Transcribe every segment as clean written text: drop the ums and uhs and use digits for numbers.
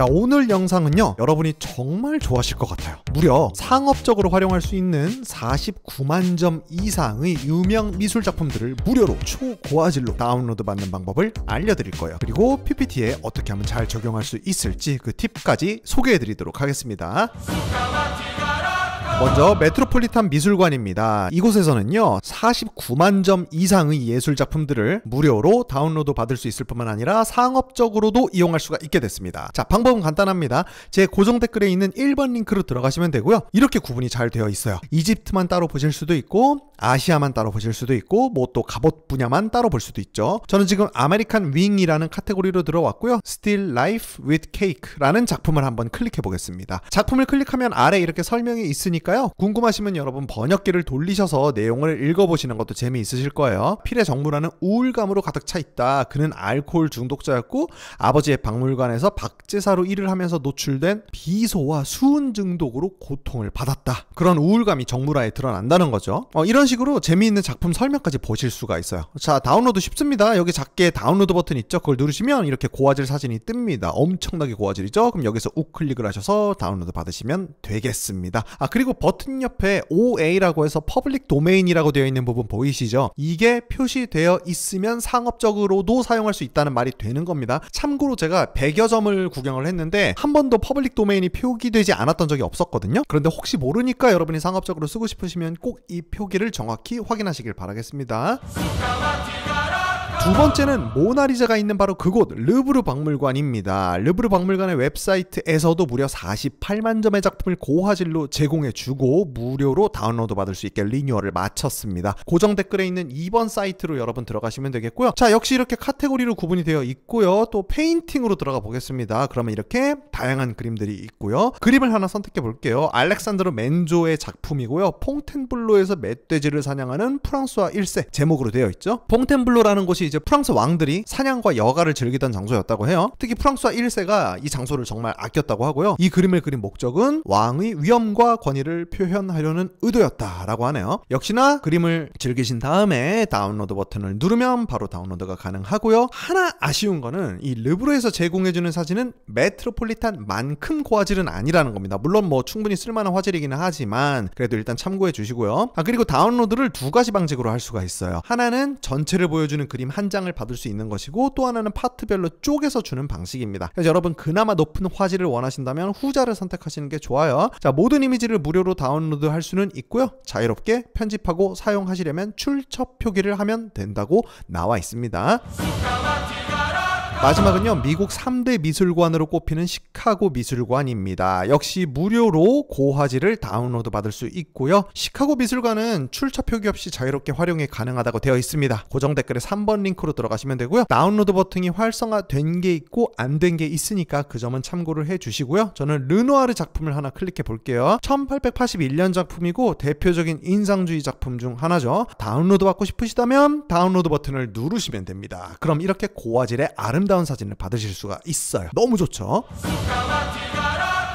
자, 오늘 영상은요 여러분이 정말 좋아하실 것 같아요. 무려 상업적으로 활용할 수 있는 49만 점 이상의 유명 미술 작품들을 무료로 초고화질로 다운로드 받는 방법을 알려드릴 거예요. 그리고 PPT에 어떻게 하면 잘 적용할 수 있을지 그 팁까지 소개해드리도록 하겠습니다. 먼저 메트로폴리탄 미술관입니다. 이곳에서는요 49만 점 이상의 예술 작품들을 무료로 다운로드 받을 수 있을 뿐만 아니라 상업적으로도 이용할 수가 있게 됐습니다. 자, 방법은 간단합니다. 제 고정 댓글에 있는 1번 링크로 들어가시면 되고요. 이렇게 구분이 잘 되어 있어요. 이집트만 따로 보실 수도 있고 아시아만 따로 보실 수도 있고 뭐 또 갑옷 분야만 따로 볼 수도 있죠. 저는 지금 아메리칸 윙이라는 카테고리로 들어왔고요. Still Life with Cake라는 작품을 한번 클릭해 보겠습니다. 작품을 클릭하면 아래 이렇게 설명이 있으니까요. 궁금하시면 여러분 번역기를 돌리셔서 내용을 읽어보시는 것도 재미있으실 거예요. 필의 정무라는 우울감으로 가득 차 있다. 그는 알코올 중독자였고 아버지의 박물관에서 박제사로 일을 하면서 노출된 비소와 수은 중독으로 고통을 받았다. 그런 우울감이 정무라에 드러난다는 거죠. 이런 식으로 재미있는 작품 설명까지 보실 수가 있어요. 자, 다운로드 쉽습니다. 여기 작게 다운로드 버튼 있죠? 그걸 누르시면 이렇게 고화질 사진이 뜹니다. 엄청나게 고화질이죠? 그럼 여기서 우클릭을 하셔서 다운로드 받으시면 되겠습니다. 그리고 버튼 옆에 OA라고 해서 퍼블릭 도메인이라고 되어 있는 부분 보이시죠? 이게 표시되어 있으면 상업적으로도 사용할 수 있다는 말이 되는 겁니다. 참고로 제가 100여 점을 구경을 했는데 한 번도 퍼블릭 도메인이 표기되지 않았던 적이 없었거든요. 그런데 혹시 모르니까 여러분이 상업적으로 쓰고 싶으시면 꼭 이 표기를 정확히 확인하시길 바라겠습니다. 두 번째는 모나리자가 있는 바로 그곳 르브르 박물관입니다. 르브르 박물관의 웹사이트에서도 무려 48만 점의 작품을 고화질로 제공해주고 무료로 다운로드 받을 수 있게 리뉴얼을 마쳤습니다. 고정 댓글에 있는 2번 사이트로 여러분 들어가시면 되겠고요. 자, 역시 이렇게 카테고리로 구분이 되어 있고요. 또 페인팅으로 들어가 보겠습니다. 그러면 이렇게 다양한 그림들이 있고요. 그림을 하나 선택해 볼게요. 알렉산드로 맨조의 작품이고요. 퐁텐블로에서 멧돼지를 사냥하는 프랑스와 1세 제목으로 되어 있죠. 퐁텐블로라는 곳이 이제 프랑스 왕들이 사냥과 여가를 즐기던 장소였다고 해요. 특히 프랑스와 1세가 이 장소를 정말 아꼈다고 하고요. 이 그림을 그린 목적은 왕의 위엄과 권위를 표현하려는 의도였다라고 하네요. 역시나 그림을 즐기신 다음에 다운로드 버튼을 누르면 바로 다운로드가 가능하고요. 하나 아쉬운 거는 이 르브르에서 제공해주는 사진은 메트로폴리탄만큼 고화질은 아니라는 겁니다. 물론 뭐 충분히 쓸만한 화질이기는 하지만 그래도 일단 참고해 주시고요. 그리고 다운로드를 두 가지 방식으로 할 수가 있어요. 하나는 전체를 보여주는 그림 한 장을 받을 수 있는 것이고 또 하나는 파트별로 쪼개서 주는 방식입니다. 그래서 여러분 그나마 높은 화질을 원하신다면 후자를 선택하시는 게 좋아요. 자, 모든 이미지를 무료로 다운로드 할 수는 있고요. 자유롭게 편집하고 사용하시려면 출처 표기를 하면 된다고 나와 있습니다. 마지막은요, 미국 3대 미술관으로 꼽히는 시카고 미술관입니다. 역시 무료로 고화질을 다운로드 받을 수 있고요. 시카고 미술관은 출처 표기 없이 자유롭게 활용이 가능하다고 되어 있습니다. 고정 댓글에 3번 링크로 들어가시면 되고요. 다운로드 버튼이 활성화된 게 있고 안 된 게 있으니까 그 점은 참고를 해주시고요. 저는 르누아르 작품을 하나 클릭해 볼게요. 1881년 작품이고 대표적인 인상주의 작품 중 하나죠. 다운로드 받고 싶으시다면 다운로드 버튼을 누르시면 됩니다. 그럼 이렇게 고화질의 아름다운 사진을 받으실 수가 있어요. 너무 좋죠?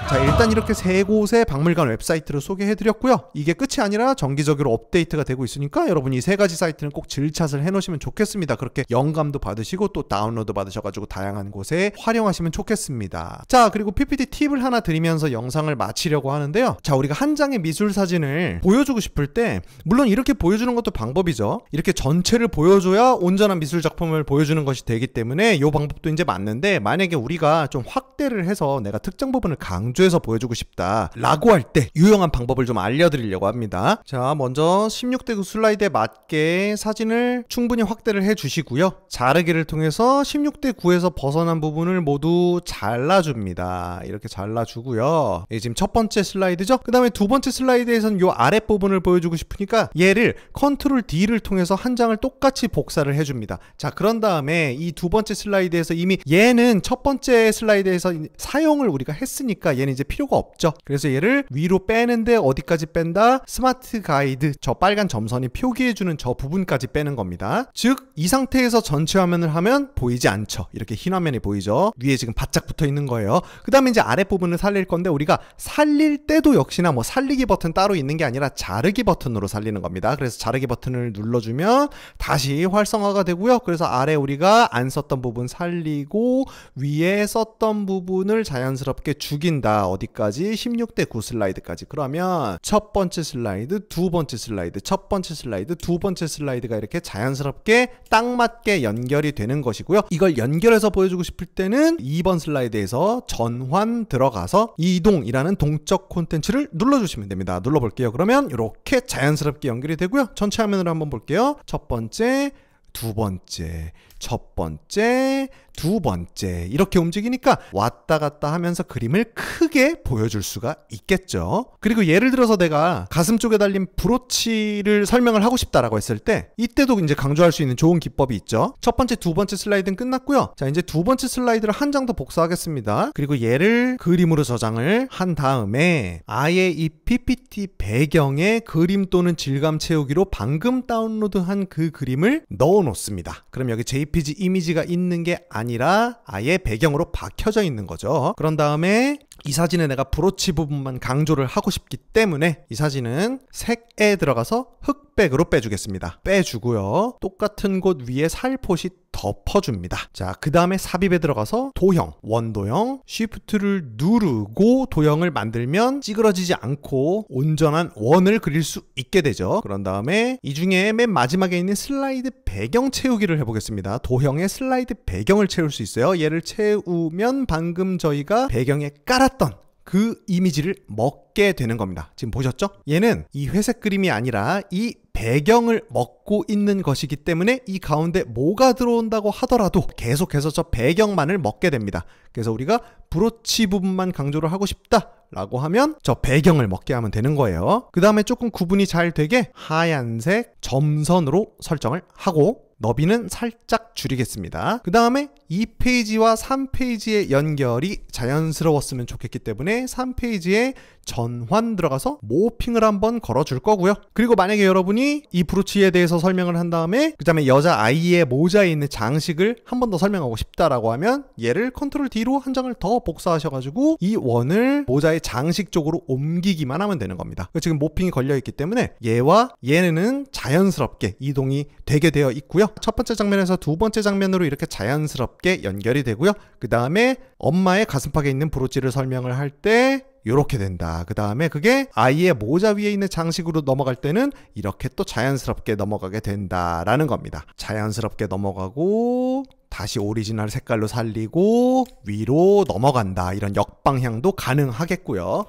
자, 일단 이렇게 세 곳의 박물관 웹사이트를 소개해드렸고요. 이게 끝이 아니라 정기적으로 업데이트가 되고 있으니까 여러분이 이 세 가지 사이트는 꼭 질샷을 해놓으시면 좋겠습니다. 그렇게 영감도 받으시고 또 다운로드 받으셔가지고 다양한 곳에 활용하시면 좋겠습니다. 자, 그리고 PPT 팁을 하나 드리면서 영상을 마치려고 하는데요. 자, 우리가 한 장의 미술 사진을 보여주고 싶을 때 물론 이렇게 보여주는 것도 방법이죠. 이렇게 전체를 보여줘야 온전한 미술 작품을 보여주는 것이 되기 때문에 이 방법도 이제 맞는데, 만약에 우리가 좀 확대를 해서 내가 특정 부분을 강조해서 보여주고 싶다 라고 할 때 유용한 방법을 좀 알려드리려고 합니다. 자, 먼저 16대 9 슬라이드에 맞게 사진을 충분히 확대를 해 주시고요. 자르기를 통해서 16대 9에서 벗어난 부분을 모두 잘라줍니다. 이렇게 잘라주고요. 지금 첫 번째 슬라이드죠. 그 다음에 두 번째 슬라이드에서는 이 아랫부분을 보여주고 싶으니까 얘를 컨트롤 D를 통해서 한 장을 똑같이 복사를 해줍니다. 자, 그런 다음에 이 두 번째 슬라이드에서 이미 얘는 첫 번째 슬라이드에서 사용을 우리가 했으니까 얘는 얘는 이제 필요가 없죠. 그래서 얘를 위로 빼는데 어디까지 뺀다? 스마트 가이드, 저 빨간 점선이 표기해주는 저 부분까지 빼는 겁니다. 즉 이 상태에서 전체 화면을 하면 보이지 않죠. 이렇게 흰 화면이 보이죠. 위에 지금 바짝 붙어 있는 거예요. 그 다음에 이제 아랫부분을 살릴 건데, 우리가 살릴 때도 역시나 뭐 살리기 버튼 따로 있는 게 아니라 자르기 버튼으로 살리는 겁니다. 그래서 자르기 버튼을 눌러주면 다시 활성화가 되고요. 그래서 아래 우리가 안 썼던 부분 살리고 위에 썼던 부분을 자연스럽게 죽인다. 어디까지? 16대 9 슬라이드까지. 그러면 첫 번째 슬라이드, 두 번째 슬라이드, 첫 번째 슬라이드, 두 번째 슬라이드가 이렇게 자연스럽게 딱 맞게 연결이 되는 것이고요. 이걸 연결해서 보여주고 싶을 때는 2번 슬라이드에서 전환 들어가서 이동이라는 동적 콘텐츠를 눌러주시면 됩니다. 눌러볼게요. 그러면 이렇게 자연스럽게 연결이 되고요. 전체 화면으로 한번 볼게요. 첫 번째, 두 번째, 첫 번째, 두 번째 이렇게 움직이니까 왔다 갔다 하면서 그림을 크게 보여줄 수가 있겠죠. 그리고 예를 들어서 내가 가슴 쪽에 달린 브로치를 설명을 하고 싶다라고 했을 때 이때도 이제 강조할 수 있는 좋은 기법이 있죠. 첫 번째, 두 번째 슬라이드는 끝났고요. 자, 이제 두 번째 슬라이드를 한 장 더 복사하겠습니다. 그리고 얘를 그림으로 저장을 한 다음에 아예 이 PPT 배경에 그림 또는 질감 채우기로 방금 다운로드한 그 그림을 넣어 놓습니다. 그럼 여기 JPG 이미지가 있는 게 아니라 아예 배경으로 박혀져 있는 거죠. 그런 다음에 이 사진에 내가 브로치 부분만 강조를 하고 싶기 때문에 이 사진은 색에 들어가서 흑백으로 빼주겠습니다. 빼주고요. 똑같은 곳 위에 살포시 덮어줍니다. 자, 그 다음에 삽입에 들어가서 도형, 원도형, 쉬프트를 누르고 도형을 만들면 찌그러지지 않고 온전한 원을 그릴 수 있게 되죠. 그런 다음에 이 중에 맨 마지막에 있는 슬라이드 배경 채우기를 해보겠습니다. 도형에 슬라이드 배경을 채울 수 있어요. 얘를 채우면 방금 저희가 배경에 깔았던 그 이미지를 먹게 되는 겁니다. 지금 보셨죠? 얘는 이 회색 그림이 아니라 이 배경을 먹고 있는 것이기 때문에 이 가운데 뭐가 들어온다고 하더라도 계속해서 저 배경만을 먹게 됩니다. 그래서 우리가 브로치 부분만 강조를 하고 싶다 라고 하면 저 배경을 먹게 하면 되는 거예요. 그 다음에 조금 구분이 잘 되게 하얀색 점선으로 설정을 하고 너비는 살짝 줄이겠습니다. 그 다음에 2페이지와 3페이지의 연결이 자연스러웠으면 좋겠기 때문에 3페이지에 전환 들어가서 모핑을 한번 걸어줄 거고요. 그리고 만약에 여러분이 이 브로치에 대해서 설명을 한 다음에 그 다음에 여자 아이의 모자에 있는 장식을 한 번 더 설명하고 싶다라고 하면 얘를 컨트롤 D로 한 장을 더 복사하셔가지고 이 원을 모자의 장식 쪽으로 옮기기만 하면 되는 겁니다. 지금 모핑이 걸려있기 때문에 얘와 얘는 자연스럽게 이동이 되게 되어 있고요. 첫 번째 장면에서 두 번째 장면으로 이렇게 자연스럽게 연결이 되고요. 그 다음에 엄마의 가슴팍에 있는 브로치를 설명을 할 때 이렇게 된다. 그 다음에 그게 아이의 모자 위에 있는 장식으로 넘어갈 때는 이렇게 또 자연스럽게 넘어가게 된다라는 겁니다. 자연스럽게 넘어가고 다시 오리지널 색깔로 살리고 위로 넘어간다. 이런 역방향도 가능하겠고요.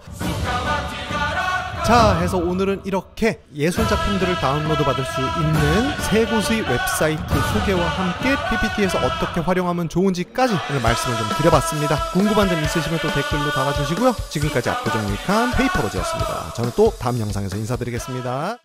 자, 해서 오늘은 이렇게 예술작품들을 다운로드 받을 수 있는 세 곳의 웹사이트 소개와 함께 PPT에서 어떻게 활용하면 좋은지까지 오늘 말씀을 좀 드려봤습니다. 궁금한 점 있으시면 또 댓글로 달아주시고요. 지금까지 압도적 유익한 페이퍼로즈였습니다. 저는 또 다음 영상에서 인사드리겠습니다.